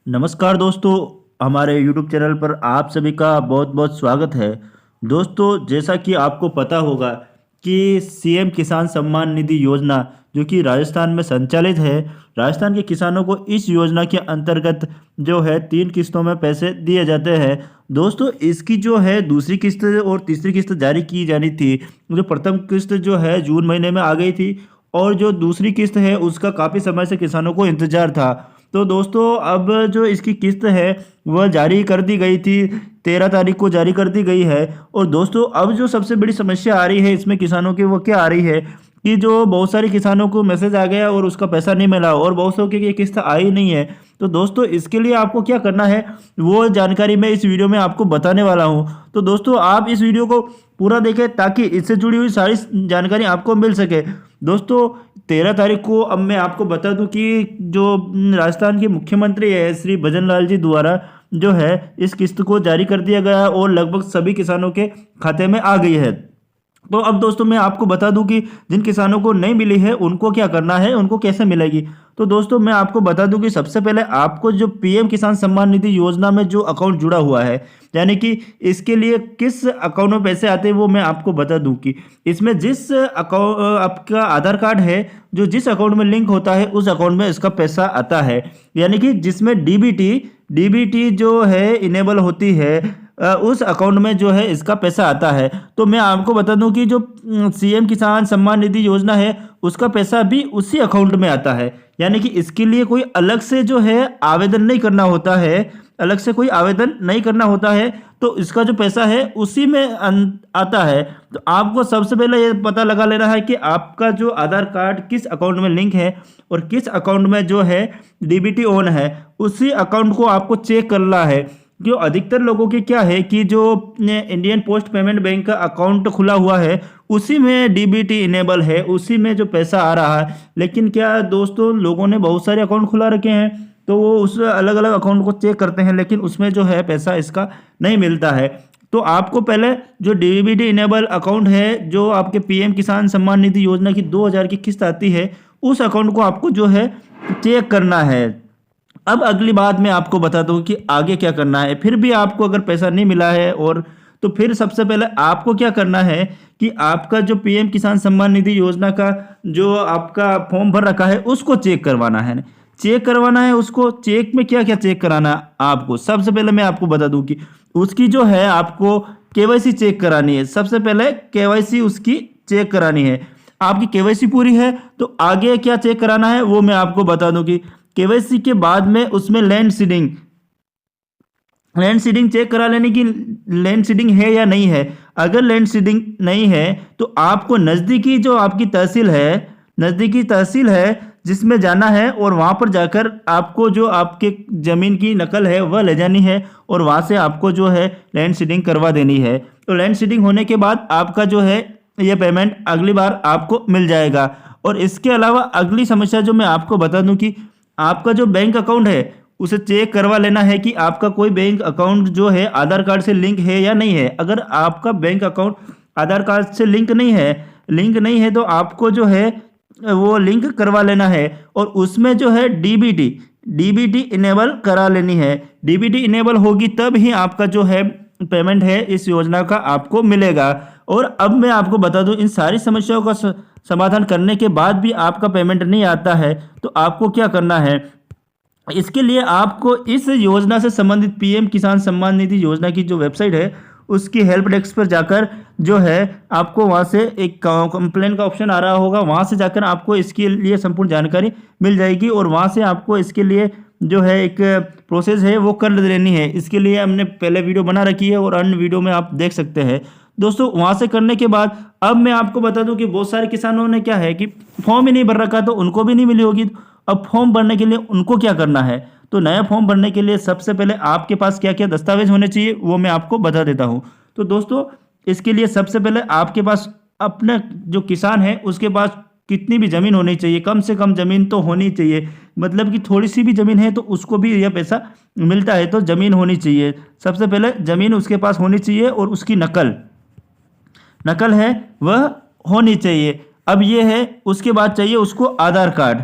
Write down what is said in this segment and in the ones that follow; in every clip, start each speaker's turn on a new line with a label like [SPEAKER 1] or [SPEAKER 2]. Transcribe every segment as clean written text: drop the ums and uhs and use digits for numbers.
[SPEAKER 1] नमस्कार दोस्तों, हमारे YouTube चैनल पर आप सभी का बहुत बहुत स्वागत है। दोस्तों, जैसा कि आपको पता होगा कि सीएम किसान सम्मान निधि योजना जो कि राजस्थान में संचालित है, राजस्थान के किसानों को इस योजना के अंतर्गत जो है 3 किस्तों में पैसे दिए जाते हैं। दोस्तों, इसकी जो है दूसरी किस्त और तीसरी किस्त जारी की जानी थी। जो प्रथम किस्त जो है जून महीने में आ गई थी और जो दूसरी किस्त है उसका काफ़ी समय से किसानों को इंतज़ार था। तो दोस्तों, अब जो इसकी किस्त है वह जारी कर दी गई थी, 13 तारीख को जारी कर दी गई है। और दोस्तों, अब जो सबसे बड़ी समस्या आ रही है इसमें किसानों की, वो क्या आ रही है कि जो बहुत सारे किसानों को मैसेज आ गया और उसका पैसा नहीं मिला और बहुत सौ की ये किस्त आई नहीं है। तो दोस्तों, इसके लिए आपको क्या करना है वो जानकारी मैं इस वीडियो में आपको बताने वाला हूँ। तो दोस्तों, आप इस वीडियो को पूरा देखें ताकि इससे जुड़ी हुई सारी जानकारी आपको मिल सके। दोस्तों, 13 तारीख को अब मैं आपको बता दूं कि जो राजस्थान के मुख्यमंत्री है श्री भजन लाल जी द्वारा जो है इस किस्त को जारी कर दिया गया है और लगभग सभी किसानों के खाते में आ गई है। तो अब दोस्तों, मैं आपको बता दूं कि जिन किसानों को नहीं मिली है उनको क्या करना है, उनको कैसे मिलेगी। तो दोस्तों, मैं आपको बता दूं कि सबसे पहले आपको जो पीएम किसान सम्मान निधि योजना में जो अकाउंट जुड़ा हुआ है, यानी कि इसके लिए किस अकाउंट में पैसे आते हैं वो मैं आपको बता दूं कि इसमें जिस अकाउंट आपका आधार कार्ड है जो जिस अकाउंट में लिंक होता है उस अकाउंट में इसका पैसा आता है। यानी कि जिसमें डीबीटी जो है इनेबल होती है, उस अकाउंट में जो है इसका पैसा आता है। तो मैं आपको बता दूं कि जो सीएम किसान सम्मान निधि योजना है उसका पैसा भी उसी अकाउंट में आता है। यानी कि इसके लिए कोई अलग से जो है आवेदन नहीं करना होता है, अलग से कोई आवेदन नहीं करना होता है। तो इसका जो पैसा है उसी में आता है। तो आपको सबसे पहले ये पता लगा लेना है कि आपका जो आधार कार्ड किस अकाउंट में लिंक है और किस अकाउंट में जो है डीबीटी ऑन है, उसी अकाउंट को आपको चेक करना है। जो अधिकतर लोगों के क्या है कि जो इंडियन पोस्ट पेमेंट बैंक का अकाउंट खुला हुआ है उसी में डीबीटी इनेबल है, उसी में जो पैसा आ रहा है। लेकिन क्या दोस्तों, लोगों ने बहुत सारे अकाउंट खुला रखे हैं तो वो उस अलग अलग अकाउंट को चेक करते हैं लेकिन उसमें जो है पैसा इसका नहीं मिलता है। तो आपको पहले जो डीबीटी इनेबल अकाउंट है, जो आपके पीएम किसान सम्मान निधि योजना की 2000 की किस्त आती है, उस अकाउंट को आपको जो है चेक करना है। अब अगली बात मैं आपको बता दूं कि आगे क्या करना है। फिर भी आपको अगर पैसा नहीं मिला है और तो फिर सबसे पहले आपको क्या करना है कि आपका जो पीएम किसान सम्मान निधि योजना का जो आपका फॉर्म भर रखा है उसको चेक करवाना है। चेक करवाना है उसको। चेक में क्या क्या चेक कराना है आपको, सबसे पहले मैं आपको बता दूं कि उसकी जो है आपको केवाईसी चेक करानी है। सबसे पहले केवाईसी उसकी चेक करानी है। आपकी केवाईसी पूरी है तो आगे क्या चेक कराना है वो मैं आपको बता दूं कि केवाईसी के बाद में उसमें लैंड सीडिंग चेक करा लेने की लैंड सीडिंग है या नहीं है। अगर लैंड सीडिंग नहीं है तो आपको नज़दीकी जो आपकी तहसील है, नज़दीकी तहसील है जिसमें जाना है और वहाँ पर जाकर आपको जो आपके ज़मीन की नकल है वह ले जानी है और वहाँ से आपको जो है लैंड सीडिंग करवा देनी है। तो लैंड सीडिंग होने के बाद आपका जो है ये पेमेंट अगली बार आपको मिल जाएगा। और इसके अलावा अगली समस्या जो मैं आपको बता दूं कि आपका जो बैंक अकाउंट है उसे चेक करवा लेना है कि आपका कोई बैंक अकाउंट जो है आधार कार्ड से लिंक है या नहीं है। अगर आपका बैंक अकाउंट आधार कार्ड से लिंक नहीं है तो आपको जो है वो लिंक करवा लेना है और उसमें जो है डीबीटी इनेबल करा लेनी है। डीबीटी इनेबल होगी तब ही आपका जो है पेमेंट है इस योजना का आपको मिलेगा। और अब मैं आपको बता दूं, इन सारी समस्याओं का समाधान करने के बाद भी आपका पेमेंट नहीं आता है तो आपको क्या करना है। इसके लिए आपको इस योजना से संबंधित पीएम किसान सम्मान निधि योजना की जो वेबसाइट है उसकी हेल्प डेस्क पर जाकर जो है आपको वहां से एक कंप्लेन का ऑप्शन आ रहा होगा, वहां से जाकर आपको इसके लिए संपूर्ण जानकारी मिल जाएगी और वहां से आपको इसके लिए जो है एक प्रोसेस है वो कर लेनी है। इसके लिए हमने पहले वीडियो बना रखी है और अन्य वीडियो में आप देख सकते हैं। दोस्तों, वहां से करने के बाद अब मैं आपको बता दूं कि बहुत सारे किसानों ने क्या है कि फॉर्म ही नहीं भर रखा तो उनको भी नहीं मिली होगी। अब फॉर्म भरने के लिए उनको क्या करना है, तो नया फॉर्म भरने के लिए सबसे पहले आपके पास क्या क्या दस्तावेज होने चाहिए वो मैं आपको बता देता हूँ। तो दोस्तों, इसके लिए सबसे पहले आपके पास अपना जो किसान है उसके पास कितनी भी ज़मीन होनी चाहिए, कम से कम ज़मीन तो होनी चाहिए। मतलब कि थोड़ी सी भी ज़मीन है तो उसको भी यह पैसा मिलता है, तो ज़मीन होनी चाहिए। सबसे पहले ज़मीन उसके पास होनी चाहिए और उसकी नकल है वह होनी चाहिए। अब ये है, उसके बाद चाहिए उसको आधार कार्ड,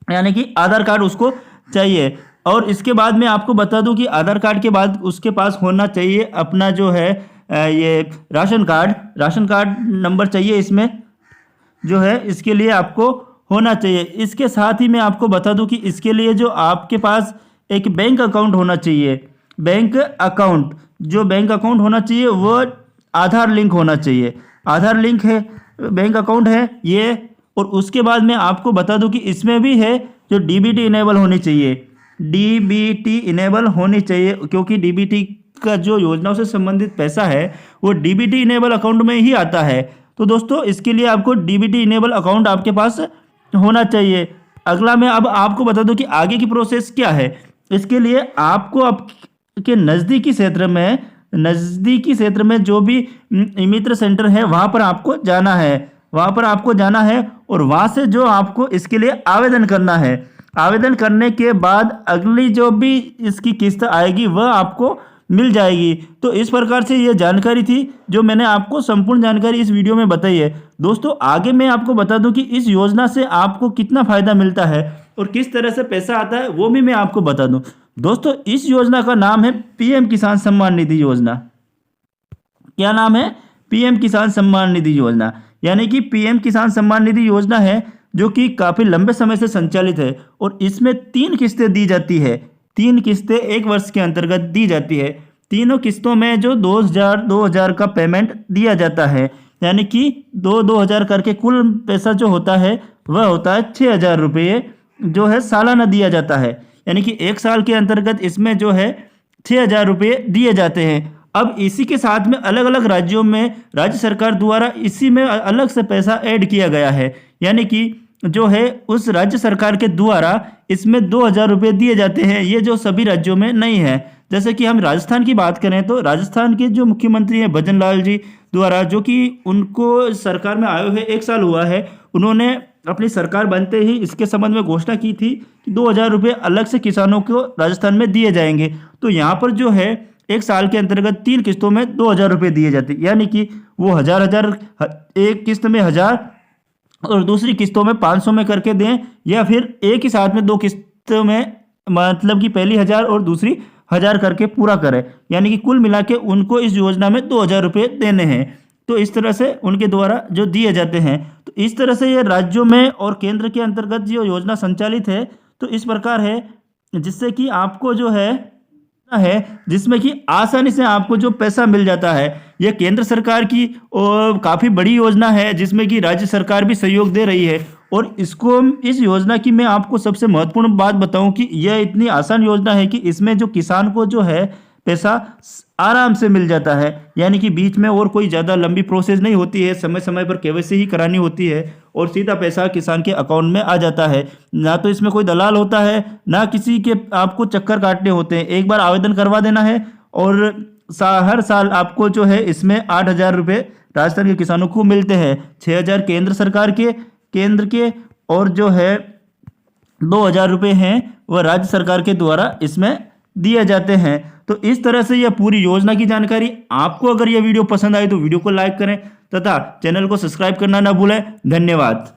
[SPEAKER 1] यानी कि आधार कार्ड उसको चाहिए। और इसके बाद मैं आपको बता दूं कि आधार कार्ड के बाद उसके पास होना चाहिए अपना जो है ये राशन कार्ड नंबर चाहिए इसमें जो है, इसके लिए आपको होना चाहिए। इसके साथ ही मैं आपको बता दूं कि इसके लिए जो आपके पास एक बैंक अकाउंट होना चाहिए। बैंक अकाउंट होना चाहिए वो आधार लिंक होना चाहिए। आधार लिंक है, बैंक अकाउंट है ये। और उसके बाद मैं आपको बता दूं कि इसमें भी है जो डीबीटी इनेबल होनी चाहिए। डीबीटी इनेबल होनी चाहिए क्योंकि डीबीटी का जो योजनाओं से संबंधित पैसा है वो डीबीटी इनेबल अकाउंट में ही आता है। तो दोस्तों इसके लिए आपको डीबीटी इनेबल अकाउंट आपके पास होना चाहिए। अगला मैं अब आपको बता दूं कि आगे की प्रोसेस क्या है। इसके लिए आपको आपके नज़दीकी क्षेत्र में जो भी ई मित्र सेंटर है वहाँ पर आपको जाना है और वहाँ से जो आपको इसके लिए आवेदन करना है। आवेदन करने के बाद अगली जो भी इसकी किस्त आएगी वह आपको मिल जाएगी। तो इस प्रकार से ये जानकारी थी जो मैंने आपको संपूर्ण जानकारी इस वीडियो में बताई है। दोस्तों आगे मैं आपको बता दूं कि इस योजना से आपको कितना फ़ायदा मिलता है और किस तरह से पैसा आता है वो भी मैं आपको बता दूं। दोस्तों इस योजना का नाम है पीएम किसान सम्मान निधि योजना। क्या नाम है? पीएम किसान सम्मान निधि योजना। यानी कि पीएम किसान सम्मान निधि योजना है जो कि काफ़ी लंबे समय से संचालित है और इसमें 3 किस्तें दी जाती है। 3 किस्तें 1 वर्ष के अंतर्गत दी जाती है। तीनों किस्तों में जो 2000 का पेमेंट दिया जाता है, यानी कि 2000 करके कुल पैसा जो होता है वह होता है 6000 रुपये जो है सालाना दिया जाता है। यानी कि 1 साल के अंतर्गत इसमें जो है 6000 रुपये दिए जाते हैं। अब इसी के साथ में अलग अलग राज्यों में राज्य सरकार द्वारा इसी में अलग से पैसा ऐड किया गया है। यानी कि जो है उस राज्य सरकार के द्वारा इसमें 2000 रुपये दिए जाते हैं। ये जो सभी राज्यों में नहीं है। जैसे कि हम राजस्थान की बात करें तो राजस्थान के जो मुख्यमंत्री हैं भजन लाल जी द्वारा, जो कि उनको सरकार में आए हुए 1 साल हुआ है, उन्होंने अपनी सरकार बनते ही इसके संबंध में घोषणा की थी कि 2000 रुपये अलग से किसानों को राजस्थान में दिए जाएंगे। तो यहाँ पर जो है 1 साल के अंतर्गत 3 किस्तों में 2000 रुपये दिए जाते हैं। यानी कि वो हजार एक किस्त में 1000 और दूसरी किस्तों में 500 में करके दें, या फिर एक ही साथ में 2 किस्तों में, मतलब कि पहली 1000 और दूसरी 1000 करके पूरा करें। यानी कि कुल मिला के उनको इस योजना में 2000 रुपये देने हैं। तो इस तरह से उनके द्वारा जो दिए जाते हैं। तो इस तरह से ये राज्यों में और केंद्र के अंतर्गत जो योजना संचालित है तो इस प्रकार है, जिससे कि आपको जो है जिसमें कि आसानी से आपको जो पैसा मिल जाता है। यह केंद्र सरकार की और काफ़ी बड़ी योजना है जिसमें कि राज्य सरकार भी सहयोग दे रही है। और इस योजना की मैं आपको सबसे महत्वपूर्ण बात बताऊं कि यह इतनी आसान योजना है कि इसमें जो किसान को जो है पैसा आराम से मिल जाता है। यानी कि बीच में और कोई ज़्यादा लंबी प्रोसेस नहीं होती है, समय समय पर केवाईसी ही करानी होती है और सीधा पैसा किसान के अकाउंट में आ जाता है। ना तो इसमें कोई दलाल होता है, ना किसी के आपको चक्कर काटने होते हैं। एक बार आवेदन करवा देना है और हर साल आपको जो है इसमें 8000 रुपये राजस्थान के किसानों को मिलते हैं। 6000 केंद्र के और जो है 2000 रुपये हैं वह राज्य सरकार के द्वारा इसमें दिए जाते हैं। तो इस तरह से यह पूरी योजना की जानकारी। आपको अगर यह वीडियो पसंद आए तो वीडियो को लाइक करें तथा चैनल को सब्सक्राइब करना ना भूलें। धन्यवाद।